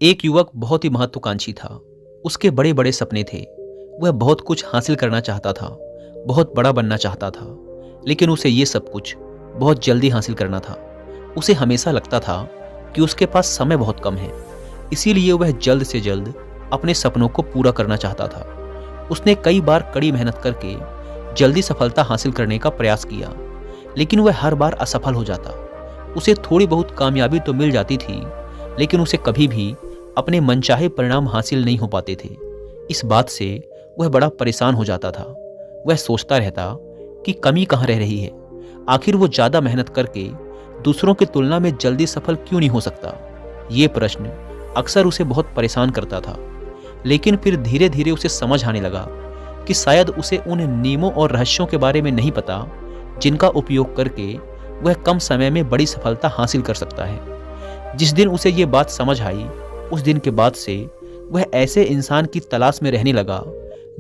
एक युवक बहुत ही महत्वाकांक्षी था। उसके बड़े बड़े सपने थे। वह बहुत कुछ हासिल करना चाहता था, बहुत बड़ा बनना चाहता था। लेकिन उसे ये सब कुछ बहुत जल्दी हासिल करना था। उसे हमेशा लगता था कि उसके पास समय बहुत कम है, इसीलिए वह जल्द से जल्द अपने सपनों को पूरा करना चाहता था। उसने कई बार कड़ी मेहनत करके जल्दी सफलता हासिल करने का प्रयास किया, लेकिन वह हर बार असफल हो जाता। उसे थोड़ी बहुत कामयाबी तो मिल जाती थी, लेकिन उसे कभी भी अपने मनचाहे परिणाम हासिल नहीं हो पाते थे। इस बात से वह बड़ा परेशान हो जाता था। वह सोचता रहता कि कमी कहाँ रह रही है। आखिर वो ज़्यादा मेहनत करके दूसरों की तुलना में जल्दी सफल क्यों नहीं हो सकता। ये प्रश्न अक्सर उसे बहुत परेशान करता था। लेकिन फिर धीरे धीरे उसे समझ आने लगा कि शायद उसे उन नियमों और रहस्यों के बारे में नहीं पता जिनका उपयोग करके वह कम समय में बड़ी सफलता हासिल कर सकता है। जिस दिन उसे ये बात समझ आई, उस दिन के बाद से वह ऐसे इंसान की तलाश में रहने लगा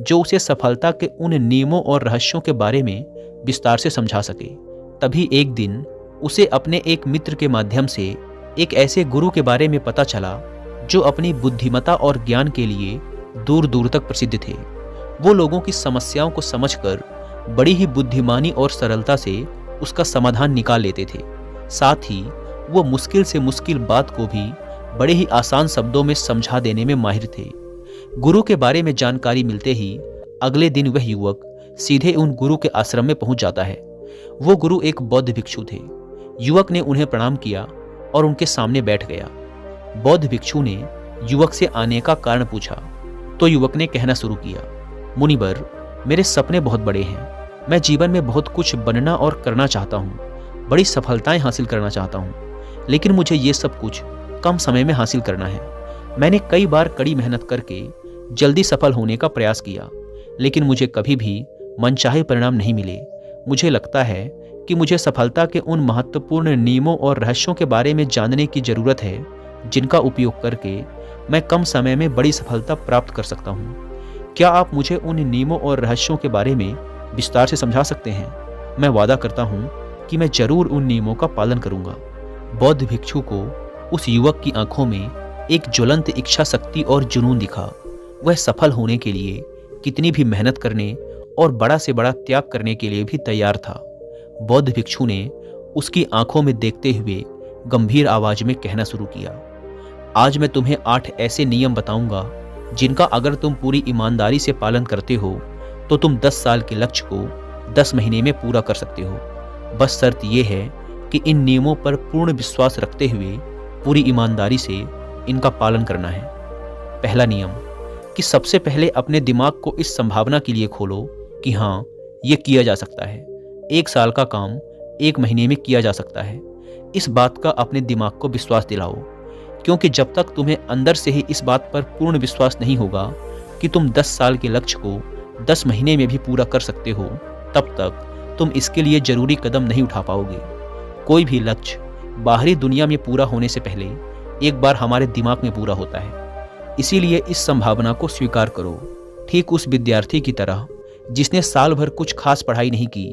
जो उसे सफलता के उन नियमों और रहस्यों के बारे में विस्तार से समझा सके। तभी एक दिन उसे अपने एक मित्र के माध्यम से एक ऐसे गुरु के बारे में पता चला जो अपनी बुद्धिमत्ता और ज्ञान के लिए दूर दूर तक प्रसिद्ध थे। वो लोगों की समस्याओं को समझकर बड़ी ही बुद्धिमानी और सरलता से उसका समाधान निकाल लेते थे। साथ ही वो मुश्किल से मुश्किल बात को भी बड़े ही आसान शब्दों में समझा देने में माहिर थे। गुरु के बारे में जानकारी मिलते ही अगले दिन वह युवक सीधे उन गुरु के आश्रम में पहुंच जाता है। वो गुरु एक बौद्ध भिक्षु थे। युवक ने उन्हें प्रणाम किया और उनके सामने बैठ गया। बौद्ध भिक्षु ने युवक से आने का कारण पूछा तो युवक ने कहना शुरू किया, मुनिवर, मेरे सपने बहुत बड़े हैं। मैं जीवन में बहुत कुछ बनना और करना चाहता हूँ, बड़ी सफलताएं हासिल करना चाहता हूँ, लेकिन मुझे ये सब कुछ कम समय में हासिल करना है। मैंने कई बार कड़ी मेहनत करके जल्दी सफल होने का प्रयास किया, लेकिन मुझे कभी भी मनचाहे परिणाम नहीं मिले। मुझे लगता है कि मुझे सफलता के उन महत्वपूर्ण नियमों और रहस्यों के बारे में जानने की ज़रूरत है जिनका उपयोग करके मैं कम समय में बड़ी सफलता प्राप्त कर सकता हूँ। क्या आप मुझे उन नियमों और रहस्यों के बारे में विस्तार से समझा सकते हैं? मैं वादा करता हूँ कि मैं जरूर उन नियमों का पालन करूँगा। बौद्ध भिक्षु को उस युवक की आंखों में एक ज्वलंत इच्छा शक्ति और जुनून दिखा। वह सफल होने के लिए कितनी भी मेहनत करने और बड़ा से बड़ा त्याग करने के लिए भी तैयार था। बौद्ध भिक्षु ने उसकी आंखों में देखते हुए गंभीर आवाज में कहना शुरू किया, आज मैं तुम्हें 8 ऐसे नियम बताऊंगा जिनका अगर तुम पूरी ईमानदारी से पालन करते हो तो तुम 10 साल के लक्ष्य को 10 महीने में पूरा कर सकते हो। बस शर्त यह है कि इन नियमों पर पूर्ण विश्वास रखते हुए पूरी ईमानदारी से इनका पालन करना है। पहला नियम कि सबसे पहले अपने दिमाग को इस संभावना के लिए खोलो कि हाँ, ये किया जा सकता है। 1 साल का काम 1 महीने में किया जा सकता है। इस बात का अपने दिमाग को विश्वास दिलाओ, क्योंकि जब तक तुम्हें अंदर से ही इस बात पर पूर्ण विश्वास नहीं होगा कि तुम 10 साल के लक्ष्य को 10 महीने में भी पूरा कर सकते हो, तब तक तुम इसके लिए जरूरी कदम नहीं उठा पाओगे। कोई भी लक्ष्य बाहरी दुनिया में पूरा होने से पहले एक बार हमारे दिमाग में पूरा होता है। इसीलिए इस संभावना को स्वीकार करो। ठीक उस विद्यार्थी की तरह जिसने साल भर कुछ खास पढ़ाई नहीं की,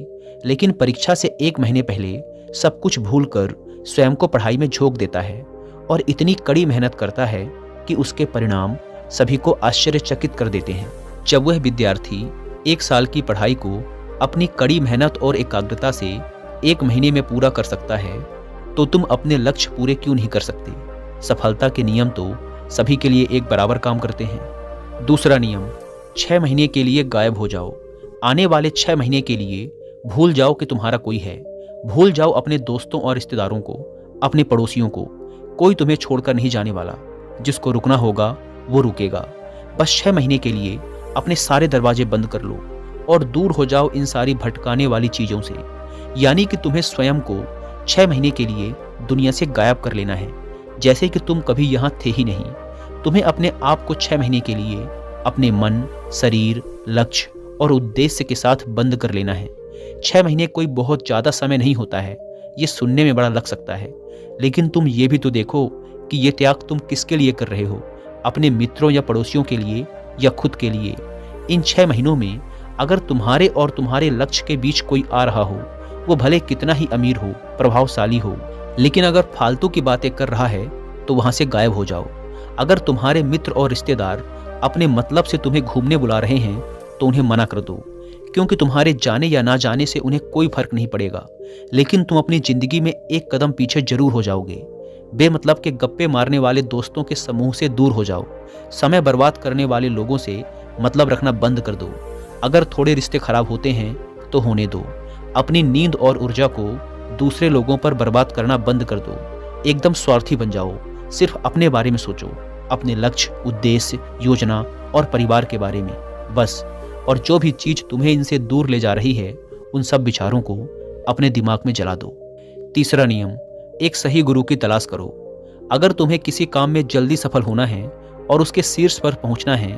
लेकिन परीक्षा से 1 महीने पहले सब कुछ भूलकर स्वयं को पढ़ाई में झोंक देता है और इतनी कड़ी मेहनत करता है कि उसके परिणाम सभी को आश्चर्यचकित कर देते हैं। जब वह विद्यार्थी 1 साल की पढ़ाई को अपनी कड़ी मेहनत और एकाग्रता से 1 महीने में पूरा कर सकता है, तो तुम अपने लक्ष्य पूरे क्यों नहीं कर सकते? सफलता के नियम तो सभी के लिए एक बराबर काम करते हैं। दूसरा नियम, 6 महीने के लिए गायब हो जाओ। आने वाले 6 महीने के लिए भूल जाओ कि तुम्हारा कोई है। भूल जाओ अपने दोस्तों और रिश्तेदारों को, अपने पड़ोसियों को। कोई तुम्हें छोड़कर नहीं जाने वाला। जिसको रुकना होगा वो रुकेगा। बस 6 महीने के लिए अपने सारे दरवाजे बंद कर लो और दूर हो जाओ इन सारी भटकाने वाली चीज़ों से। यानी कि तुम्हें स्वयं को 6 महीने के लिए दुनिया से गायब कर लेना है, जैसे कि तुम कभी यहाँ थे ही नहीं। तुम्हें अपने आप को 6 महीने के लिए अपने मन, शरीर, लक्ष्य और उद्देश्य के साथ बंद कर लेना है। 6 महीने कोई बहुत ज़्यादा समय नहीं होता है। ये सुनने में बड़ा लग सकता है, लेकिन तुम ये भी तो देखो कि ये त्याग तुम किसके लिए कर रहे हो? अपने मित्रों या पड़ोसियों के लिए या खुद के लिए? इन 6 महीनों में अगर तुम्हारे और तुम्हारे लक्ष्य के बीच कोई आ रहा हो, वो भले कितना ही अमीर हो, प्रभावशाली हो, लेकिन अगर फालतू की बातें कर रहा है तो वहां से गायब हो जाओ। अगर तुम्हारे मित्र और रिश्तेदार अपने मतलब से तुम्हें घूमने बुला रहे हैं तो उन्हें मना कर दो, क्योंकि तुम्हारे जाने या ना जाने से उन्हें कोई फर्क नहीं पड़ेगा, लेकिन तुम अपनी जिंदगी में एक कदम पीछे जरूर हो जाओगे। बेमतलब के गप्पे मारने वाले दोस्तों के समूह से दूर हो जाओ। समय बर्बाद करने वाले लोगों से मतलब रखना बंद कर दो। अगर थोड़े रिश्ते खराब होते हैं तो होने दो। अपनी नींद और ऊर्जा को दूसरे लोगों पर बर्बाद करना बंद कर दो। एकदम स्वार्थी बन जाओ। सिर्फ अपने बारे में सोचो, अपने लक्ष्य, उद्देश्य, योजना और परिवार के बारे में, बस। और जो भी चीज तुम्हें इनसे दूर ले जा रही है, उन सब विचारों को अपने दिमाग में जला दो। तीसरा नियम, एक सही गुरु की तलाश करो। अगर तुम्हें किसी काम में जल्दी सफल होना है और उसके शीर्ष पर पहुंचना है,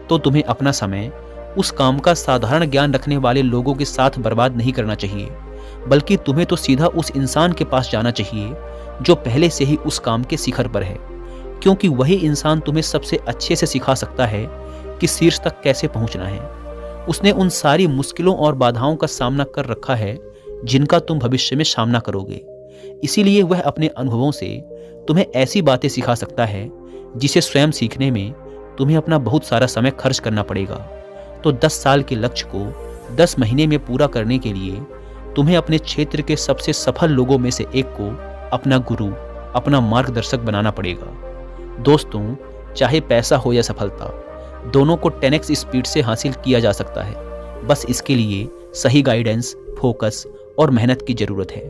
तो तुम्हें अपना समय उस काम का साधारण ज्ञान रखने वाले लोगों के साथ बर्बाद नहीं करना चाहिए, बल्कि तुम्हें तो सीधा उस इंसान के पास जाना चाहिए जो पहले से ही उस काम के शिखर पर है, क्योंकि वही इंसान तुम्हें सबसे अच्छे से सिखा सकता है कि शीर्ष तक कैसे पहुंचना है। उसने उन सारी मुश्किलों और बाधाओं का सामना कर रखा है जिनका तुम भविष्य में सामना करोगे। इसीलिए वह अपने अनुभवों से तुम्हें ऐसी बातें सिखा सकता है जिसे स्वयं सीखने में तुम्हें अपना बहुत सारा समय खर्च करना पड़ेगा। तो 10 साल के लक्ष्य को 10 महीने में पूरा करने के लिए तुम्हें अपने क्षेत्र के सबसे सफल लोगों में से एक को अपना गुरु, अपना मार्गदर्शक बनाना पड़ेगा। दोस्तों, चाहे पैसा हो या सफलता, दोनों को 10x स्पीड से हासिल किया जा सकता है। बस इसके लिए सही गाइडेंस, फोकस और मेहनत की जरूरत है।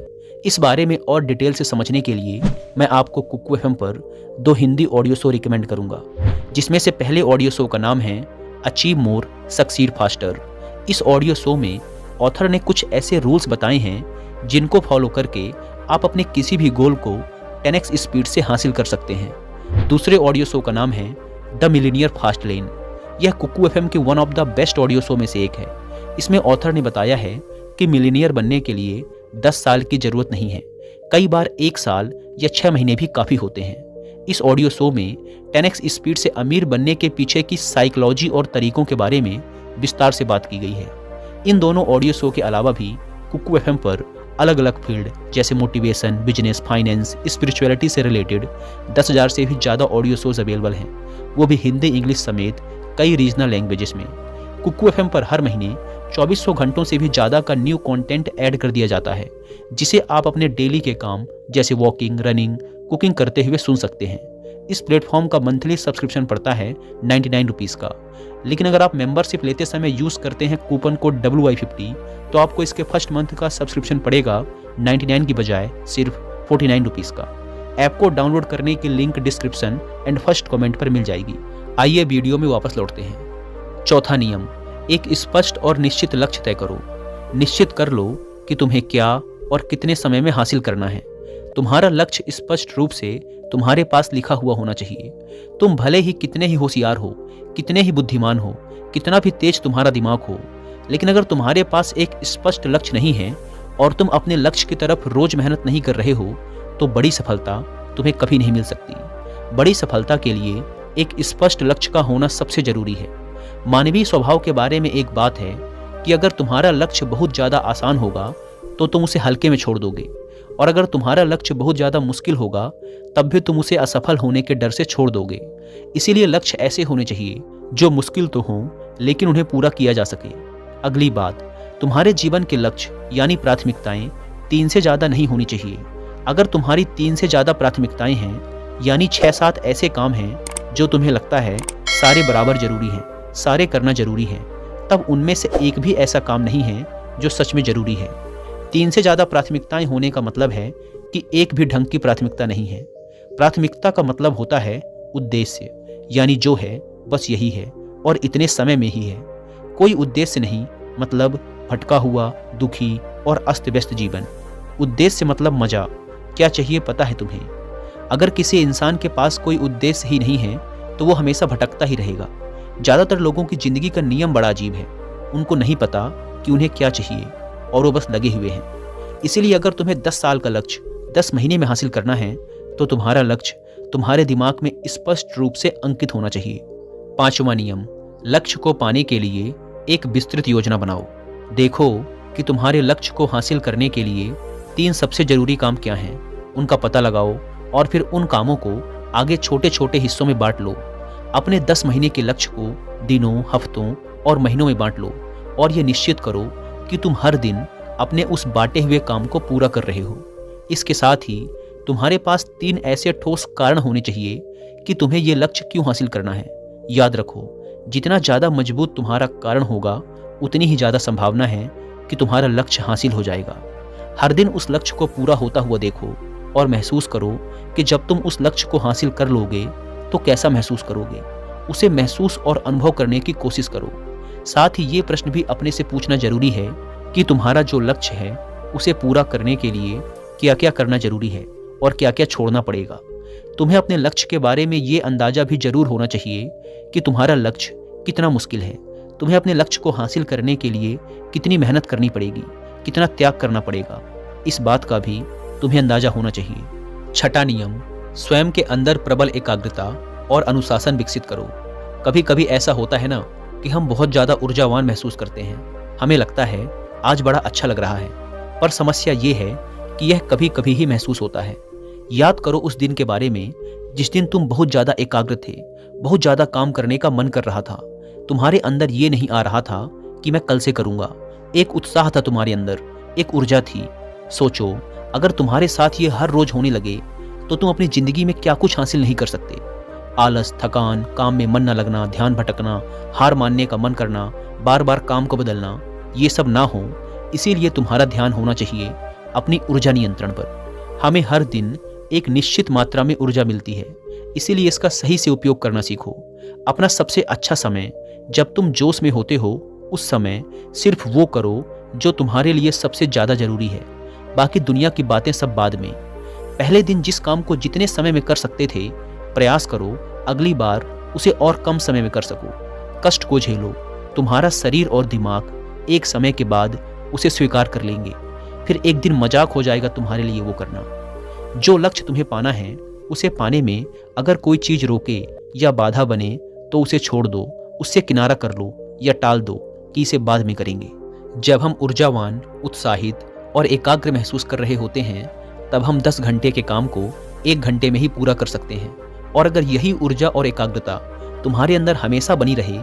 इस बारे में और डिटेल से समझने के लिए मैं आपको कुकू एफएम पर 2 हिंदी ऑडियो शो रिकमेंड करूंगा, जिसमें से पहले ऑडियो शो का नाम है अचीव मोर सक्सीड फास्टर। इस ऑडियो शो में ऑथर ने कुछ ऐसे रूल्स बताए हैं जिनको फॉलो करके आप अपने किसी भी गोल को 10x स्पीड से हासिल कर सकते हैं। दूसरे ऑडियो शो का नाम है द मिलीनियर फास्ट लेन। यह कुकू एफएम के one of the best audio show में से एक है। इसमें ऑथर ने बताया है कि मिलीनियर बनने के लिए 10 साल की जरूरत नहीं है, कई बार 1 साल या 6 महीने भी काफ़ी होते हैं। इस ऑडियो शो में 10x स्पीड से अमीर बनने के पीछे की साइकोलॉजी और तरीकों के बारे में विस्तार से बात की गई है। इन दोनों ऑडियो शो के अलावा भी कुकू एफएम पर अलग अलग फील्ड जैसे मोटिवेशन, बिजनेस, फाइनेंस, स्पिरिचुअलिटी से रिलेटेड 10,000 से भी ज़्यादा ऑडियो शोज अवेलेबल हैं, वो भी हिंदी, इंग्लिश समेत कई रीजनल लैंग्वेजेस में। कुकू एफएम पर हर महीने 2400 घंटों से भी ज़्यादा का न्यू कंटेंट ऐड कर दिया जाता है, जिसे आप अपने डेली के काम जैसे वॉकिंग, रनिंग, कुकिंग करते हुए सुन सकते हैं। इस प्लेटफॉर्म का मंथली सब्सक्रिप्शन पड़ता है 99 रुपीज़ का, लेकिन अगर आप मेंबरशिप लेते समय यूज़ करते हैं कूपन कोड WI50 तो आपको इसके फर्स्ट मंथ का सब्सक्रिप्शन पड़ेगा 99 की बजाय सिर्फ 49 रुपीज़ का। ऐप को डाउनलोड करने की link description and first comment पर मिल जाएगी। आइए वीडियो में वापस लौटते हैं। चौथा नियम, एक स्पष्ट और निश्चित लक्ष्य तय करो। निश्चित कर लो कि तुम्हें क्या और कितने समय में हासिल करना है। तुम्हारा लक्ष्य स्पष्ट रूप से तुम्हारे पास लिखा हुआ होना चाहिए। तुम भले ही कितने ही होशियार हो, कितने ही बुद्धिमान हो, कितना भी तेज तुम्हारा दिमाग हो, लेकिन अगर तुम्हारे पास एक स्पष्ट लक्ष्य नहीं है और तुम अपने लक्ष्य की तरफ रोज मेहनत नहीं कर रहे हो, तो बड़ी सफलता तुम्हें कभी नहीं मिल सकती। बड़ी सफलता के लिए एक स्पष्ट लक्ष्य का होना सबसे जरूरी है। मानवीय स्वभाव के बारे में एक बात है कि अगर तुम्हारा लक्ष्य बहुत ज़्यादा आसान होगा तो तुम उसे हल्के में छोड़ दोगे, और अगर तुम्हारा लक्ष्य बहुत ज़्यादा मुश्किल होगा तब भी तुम उसे असफल होने के डर से छोड़ दोगे। इसीलिए लक्ष्य ऐसे होने चाहिए जो मुश्किल तो हों लेकिन उन्हें पूरा किया जा सके। अगली बात, तुम्हारे जीवन के लक्ष्य यानी प्राथमिकताएं 3 से ज़्यादा नहीं होनी चाहिए। अगर तुम्हारी 3 से ज़्यादा प्राथमिकताएं हैं, यानी 6-7 ऐसे काम हैं जो तुम्हें लगता है सारे बराबर जरूरी हैं, सारे करना जरूरी है, तब उनमें से एक भी ऐसा काम नहीं है जो सच में जरूरी है। 3 से ज़्यादा प्राथमिकताएं होने का मतलब है कि एक भी ढंग की प्राथमिकता नहीं है। प्राथमिकता का मतलब होता है उद्देश्य, यानी जो है बस यही है और इतने समय में ही है। कोई उद्देश्य नहीं मतलब भटका हुआ, दुखी और अस्त व्यस्त जीवन। उद्देश्य मतलब मजा, क्या चाहिए पता है तुम्हें। अगर किसी इंसान के पास कोई उद्देश्य ही नहीं है तो वो हमेशा भटकता ही रहेगा। ज़्यादातर लोगों की ज़िंदगी का नियम बड़ा अजीब है। उनको नहीं पता कि उन्हें क्या चाहिए और वो बस लगे हुए हैं। इसीलिए अगर तुम्हें 10 साल का लक्ष्य 10 महीने में हासिल करना है तो तुम्हारा लक्ष्य तुम्हारे दिमाग में स्पष्ट रूप से अंकित होना चाहिए। 5वां नियम, लक्ष्य को पाने के लिए एक विस्तृत योजना बनाओ। देखो कि तुम्हारे लक्ष्य को हासिल करने के लिए 3 सबसे जरूरी काम क्या हैं, उनका पता लगाओ और फिर उन कामों को आगे छोटे छोटे हिस्सों में बांट लो। अपने 10 महीने के लक्ष्य को दिनों, हफ्तों और महीनों में बांट लो और ये निश्चित करो कि तुम हर दिन अपने उस बांटे हुए काम को पूरा कर रहे हो। इसके साथ ही तुम्हारे पास 3 ऐसे ठोस कारण होने चाहिए कि तुम्हें ये लक्ष्य क्यों हासिल करना है। याद रखो, जितना ज़्यादा मजबूत तुम्हारा कारण होगा, उतनी ही ज़्यादा संभावना है कि तुम्हारा लक्ष्य हासिल हो जाएगा। हर दिन उस लक्ष्य को पूरा होता हुआ देखो और महसूस करो कि जब तुम उस लक्ष्य को हासिल कर लोगे तो कैसा महसूस करोगे। उसे महसूस और अनुभव करने की कोशिश करो। साथ ही ये प्रश्न भी अपने से पूछना जरूरी है कि तुम्हारा जो लक्ष्य है उसे पूरा करने के लिए क्या क्या करना जरूरी है और क्या क्या छोड़ना पड़ेगा। तुम्हें अपने लक्ष्य के बारे में ये अंदाजा भी जरूर होना चाहिए कि तुम्हारा लक्ष्य कितना मुश्किल है। तुम्हें अपने लक्ष्य को हासिल करने के लिए कितनी मेहनत करनी पड़ेगी, कितना त्याग करना पड़ेगा, इस बात का भी तुम्हें अंदाजा होना चाहिए। छठा नियम, स्वयं के अंदर प्रबल एकाग्रता और अनुशासन विकसित करो। कभी कभी ऐसा होता है ना कि हम बहुत ज़्यादा ऊर्जावान महसूस करते हैं। हमें लगता है आज बड़ा अच्छा लग रहा है, पर समस्या ये है कि यह कभी कभी ही महसूस होता है। याद करो उस दिन के बारे में जिस दिन तुम बहुत ज़्यादा एकाग्र थे, बहुत ज़्यादा काम करने का मन कर रहा था। तुम्हारे अंदर ये नहीं आ रहा था कि मैं कल से करूँगा। एक उत्साह था तुम्हारे अंदर, एक ऊर्जा थी। सोचो, अगर तुम्हारे साथ ये हर रोज होने लगे तो तुम अपनी ज़िंदगी में क्या कुछ हासिल नहीं कर सकते। आलस, थकान, काम में मन न लगना, ध्यान भटकना, हार मानने का मन करना, बार बार काम को बदलना, ये सब ना हो। इसीलिए तुम्हारा ध्यान होना चाहिए अपनी ऊर्जा नियंत्रण पर। हमें हर दिन एक निश्चित मात्रा में ऊर्जा मिलती है, इसीलिए इसका सही से उपयोग करना सीखो। अपना सबसे अच्छा समय जब तुम जोश में होते हो, उस समय सिर्फ वो करो जो तुम्हारे लिए सबसे ज़्यादा जरूरी है। बाकी दुनिया की बातें सब बाद में। पहले दिन जिस काम को जितने समय में कर सकते थे, प्रयास करो अगली बार उसे और कम समय में कर सको। कष्ट को झेलो, तुम्हारा शरीर और दिमाग एक समय के बाद उसे स्वीकार कर लेंगे। फिर एक दिन मजाक हो जाएगा तुम्हारे लिए वो करना। जो लक्ष्य तुम्हें पाना है, उसे पाने में अगर कोई चीज़ रोके या बाधा बने तो उसे छोड़ दो, उससे किनारा कर लो या टाल दो कि इसे बाद में करेंगे। जब हम ऊर्जावान, उत्साहित और एकाग्र महसूस कर रहे होते हैं, तब हम 10 घंटे के काम को 1 घंटे में ही पूरा कर सकते हैं। और अगर यही ऊर्जा और एकाग्रता तुम्हारे अंदर हमेशा बनी रहे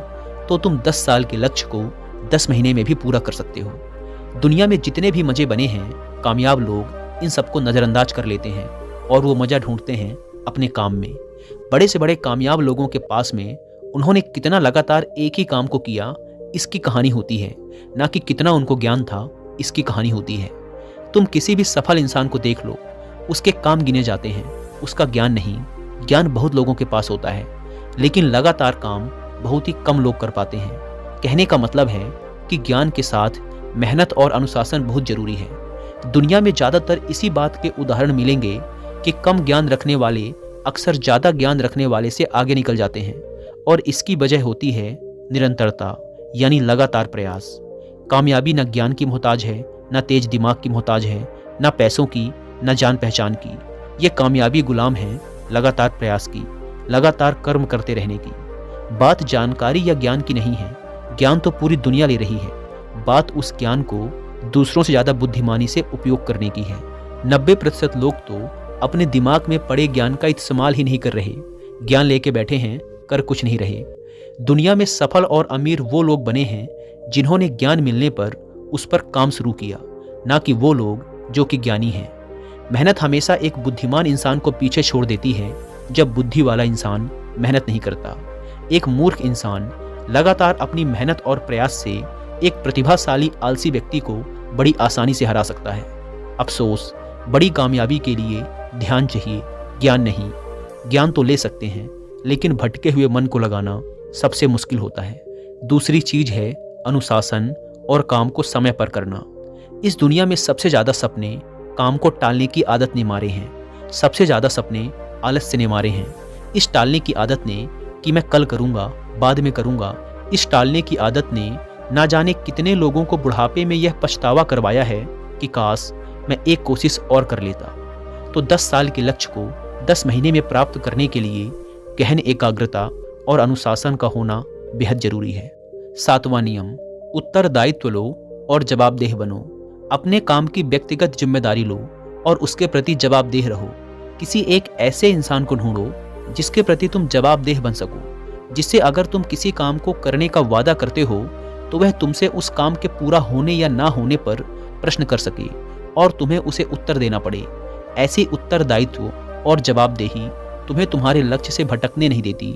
तो तुम 10 साल के लक्ष्य को 10 महीने में भी पूरा कर सकते हो। दुनिया में जितने भी मज़े बने हैं, कामयाब लोग इन सबको नज़रअंदाज कर लेते हैं और वो मज़ा ढूंढते हैं अपने काम में। बड़े से बड़े कामयाब लोगों के पास में उन्होंने कितना लगातार एक ही काम को किया, इसकी कहानी होती है, ना कि कितना उनको ज्ञान था, इसकी कहानी होती है। तुम किसी भी सफल इंसान को देख लो, उसके काम गिने जाते हैं, उसका ज्ञान नहीं। ज्ञान बहुत लोगों के पास होता है, लेकिन लगातार काम बहुत ही कम लोग कर पाते हैं। कहने का मतलब है कि ज्ञान के साथ मेहनत और अनुशासन बहुत जरूरी है। दुनिया में ज़्यादातर इसी बात के उदाहरण मिलेंगे कि कम ज्ञान रखने वाले अक्सर ज़्यादा ज्ञान रखने वाले से आगे निकल जाते हैं, और इसकी वजह होती है निरंतरता, यानी लगातार प्रयास। कामयाबी न ज्ञान की मोहताज है, न तेज दिमाग की मोहताज है, न पैसों की, न जान पहचान की। ये कामयाबी गुलाम है लगातार प्रयास की, लगातार कर्म करते रहने की। बात जानकारी या ज्ञान की नहीं है, ज्ञान तो पूरी दुनिया ले रही है। बात उस ज्ञान को दूसरों से ज़्यादा बुद्धिमानी से उपयोग करने की है। 90% लोग तो अपने दिमाग में पड़े ज्ञान का इस्तेमाल ही नहीं कर रहे, ज्ञान लेके बैठे हैं, कर कुछ नहीं रहे। दुनिया में सफल और अमीर वो लोग बने हैं जिन्होंने ज्ञान मिलने पर उस पर काम शुरू किया, ना कि वो लोग जो कि ज्ञानी हैं। मेहनत हमेशा एक बुद्धिमान इंसान को पीछे छोड़ देती है जब बुद्धि वाला इंसान मेहनत नहीं करता। एक मूर्ख इंसान लगातार अपनी मेहनत और प्रयास से एक प्रतिभाशाली आलसी व्यक्ति को बड़ी आसानी से हरा सकता है। अफसोस, बड़ी कामयाबी के लिए ध्यान चाहिए, ज्ञान नहीं। ज्ञान तो ले सकते हैं, लेकिन भटके हुए मन को लगाना सबसे मुश्किल होता है। दूसरी चीज है अनुशासन और काम को समय पर करना। इस दुनिया में सबसे ज़्यादा सपने काम को टालने की आदत ने मारे हैं। सबसे ज़्यादा सपने आलस्य ने मारे हैं। इस टालने की आदत ने कि मैं कल करूँगा, बाद में करूँगा, इस टालने की आदत ने ना जाने कितने लोगों को बुढ़ापे में यह पछतावा करवाया है कि काश मैं एक कोशिश और कर लेता। तो 10 साल के लक्ष्य को 10 महीने में प्राप्त करने के लिए गहन एकाग्रता और अनुशासन का होना बेहद जरूरी है। 7वां नियम, उत्तरदायित्व लो और जवाबदेह बनो। अपने काम की व्यक्तिगत जिम्मेदारी लो और उसके प्रति जवाबदेह रहो। किसी एक ऐसे इंसान को ढूंढो जिसके प्रति तुम जवाबदेह बन सको, जिससे अगर तुम किसी काम को करने का वादा करते हो तो वह तुमसे उस काम के पूरा होने या ना होने पर प्रश्न कर सके और तुम्हें उसे उत्तर देना पड़े। ऐसी उत्तरदायित्व और जवाबदेही तुम्हें तुम्हारे लक्ष्य से भटकने नहीं देती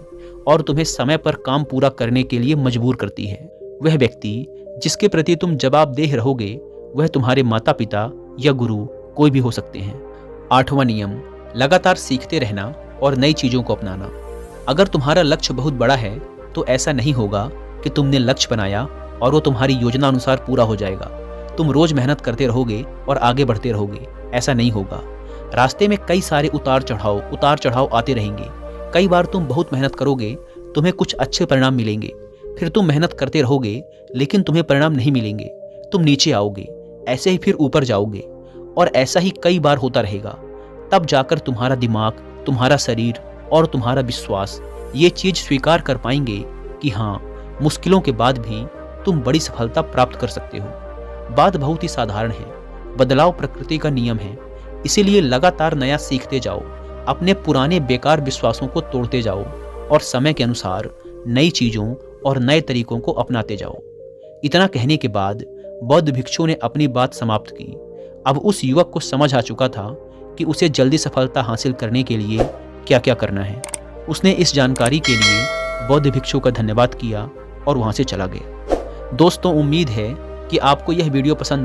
और तुम्हें समय पर काम पूरा करने के लिए मजबूर करती है। वह व्यक्ति जिसके प्रति तुम जवाबदेह रहोगे वह तुम्हारे माता पिता या गुरु कोई भी हो सकते हैं। 8वां नियम, लगातार सीखते रहना और नई चीज़ों को अपनाना। अगर तुम्हारा लक्ष्य बहुत बड़ा है तो ऐसा नहीं होगा कि तुमने लक्ष्य बनाया और वो तुम्हारी योजना अनुसार पूरा हो जाएगा। तुम रोज मेहनत करते रहोगे और आगे बढ़ते रहोगे, ऐसा नहीं होगा। रास्ते में कई सारे उतार चढ़ाव आते रहेंगे। कई बार तुम बहुत मेहनत करोगे, तुम्हें कुछ अच्छे परिणाम मिलेंगे, फिर तुम मेहनत करते रहोगे लेकिन तुम्हें परिणाम नहीं मिलेंगे, तुम नीचे आओगे, ऐसे ही फिर ऊपर जाओगे और ऐसा ही कई बार होता रहेगा। तब जाकर तुम्हारा दिमाग, तुम्हारा शरीर और तुम्हारा विश्वास ये चीज स्वीकार कर पाएंगे कि हाँ, मुश्किलों के बाद भी तुम बड़ी सफलता प्राप्त कर सकते हो। बात बहुत ही साधारण है, बदलाव प्रकृति का नियम है, इसीलिए लगातार नया सीखते जाओ, अपने पुराने बेकार विश्वासों को तोड़ते जाओ और समय के अनुसार नई चीजों और नए तरीकों को अपनाते जाओ। इतना कहने के बाद बौद्ध भिक्षु ने अपनी बात समाप्त की। अब उस युवक को समझ आ चुका था कि उसे जल्दी सफलता हासिल करने के लिए क्या क्या करना है। उसने इस जानकारी के लिए बौद्ध भिक्षु का धन्यवाद किया और वहां से चला गया। दोस्तों, उम्मीद है कि आपको यह वीडियो पसंद आई